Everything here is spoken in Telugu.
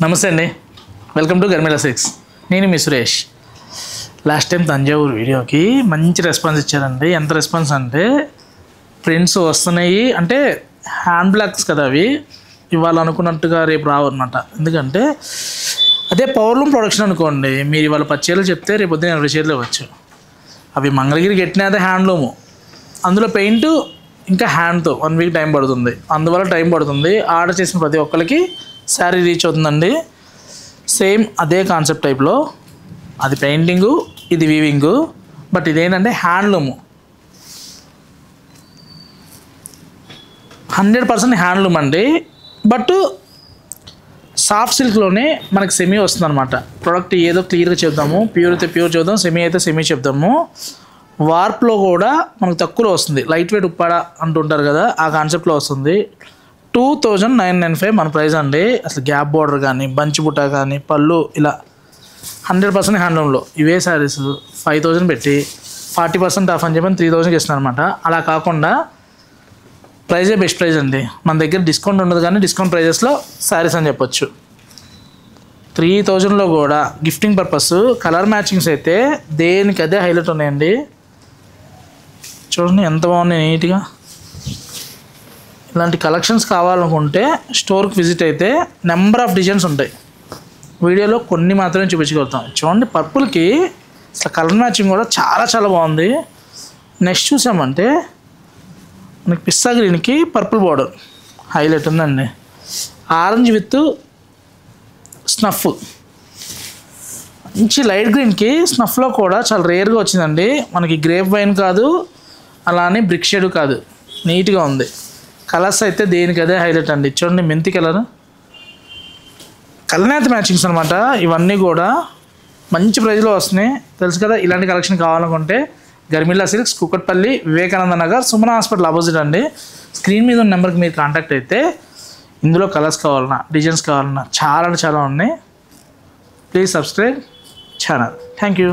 నమస్తే అండి, వెల్కమ్ టు గర్మిలా సిల్క్స్. నేను మీ సురేష్. లాస్ట్ టైం తంజావూరు వీడియోకి మంచి రెస్పాన్స్ ఇచ్చారండి. ఎంత రెస్పాన్స్ అంటే ప్రింట్స్ వస్తున్నాయి అంటే హ్యాండ్ బ్లాక్స్ కదా, అవి ఇవాళ అనుకున్నట్టుగా రేపు రావు అనమాట. ఎందుకంటే అదే పవర్లూమ్ ప్రొడక్షన్ అనుకోండి, మీరు ఇవాళ 10 చీరలు చెప్తే రేపు పొద్దున 20 చీరలు ఇవ్వచ్చు. అవి మంగళగిరి గట్టిన అదే హ్యాండ్లూము, అందులో పెయింట్ ఇంకా హ్యాండ్తో 1 వీక్ టైం పడుతుంది. అందువల్ల టైం పడుతుంది. ఆర్డర్ చేసిన ప్రతి ఒక్కరికి శారీ రీచ్ అవుతుందండి. సేమ్ అదే కాన్సెప్ట్ టైప్లో, అది పెయింటింగు, ఇది వీవింగు, బట్ ఇదేంటంటే హ్యాండ్లూము. 100% హ్యాండ్లూమ్ అండి. బట్ సాఫ్ట్ సిల్క్లోనే మనకి సెమీ వస్తుంది అనమాట. ప్రోడక్ట్ ఏదో క్లియర్గా చెప్దాము, ప్యూర్ అయితే ప్యూర్ చెప్దాం, సెమీ అయితే సెమీ చెప్దాము. వార్ప్లో కూడా మనకు తక్కువలో వస్తుంది. లైట్ వెయిట్ ఉప్పాడ అంటుంటారు కదా, ఆ కాన్సెప్ట్లో వస్తుంది. 2995 మన ప్రైస్ అండి. అసలు గ్యాప్ బార్డర్ కానీ, బంచి బుట్ట కానీ, పళ్ళు ఇలా 100% హ్యాండ్లూమ్లో. ఇవే శారీస్ 5000 పెట్టి 40% ఆఫ్ అని చెప్పి 3000కి ఇస్తున్నారు అనమాట. అలా కాకుండా ప్రైజే బెస్ట్ ప్రైజ్ అండి. మన దగ్గర డిస్కౌంట్ ఉండదు, కానీ డిస్కౌంట్ ప్రైజెస్లో శారీస్ అని చెప్పొచ్చు. 3000లో కూడా గిఫ్టింగ్ పర్పస్ కలర్ మ్యాచింగ్స్ అయితే దేనికి అదే హైలైట్ ఉన్నాయండి. చూడండి ఎంత బాగున్నాయి నీట్గా. ఇలాంటి కలెక్షన్స్ కావాలనుకుంటే స్టోర్కి విజిట్ అయితే నెంబర్ ఆఫ్ డిజైన్స్ ఉంటాయి. వీడియోలో కొన్ని మాత్రమే చూపించగలుగుతాం. చూడండి పర్పుల్కి అసలు కలర్ మ్యాచింగ్ కూడా చాలా చాలా బాగుంది. నెక్స్ట్ చూసామంటే మనకి పిస్తా గ్రీన్కి పర్పుల్ బార్డర్ హైలైట్ ఉందండి. ఆరెంజ్ విత్ స్నఫ్, మంచి లైట్ గ్రీన్కి స్నఫ్లో కూడా చాలా రేర్గా వచ్చిందండి. మనకి గ్రేప్ వైన్ కాదు, అలానే బ్రిక్ షేడ్ కాదు, నీట్గా ఉంది. కలర్స్ అయితే దేనికి అదే హైలైట్ అండి. చూడండి మెంతి కలర్, కలనేత మ్యాచింగ్స్ అనమాట. ఇవన్నీ కూడా మంచి ప్రైస్లో వస్తున్నాయి, తెలుసు కదా. ఇలాంటి కలెక్షన్ కావాలనుకుంటే Garmila silks, Kukatpally, Vivekananda Nagar, Sumana hospital opposite అండి. స్క్రీన్ మీద ఉన్న నెంబర్కి మీరు కాంటాక్ట్ అయితే ఇందులో కలర్స్ కావాలన్నా, డిజైన్స్ కావాలన్నా చాలా అంటే చాలా ఉన్నాయి. Please subscribe channel. Thank you.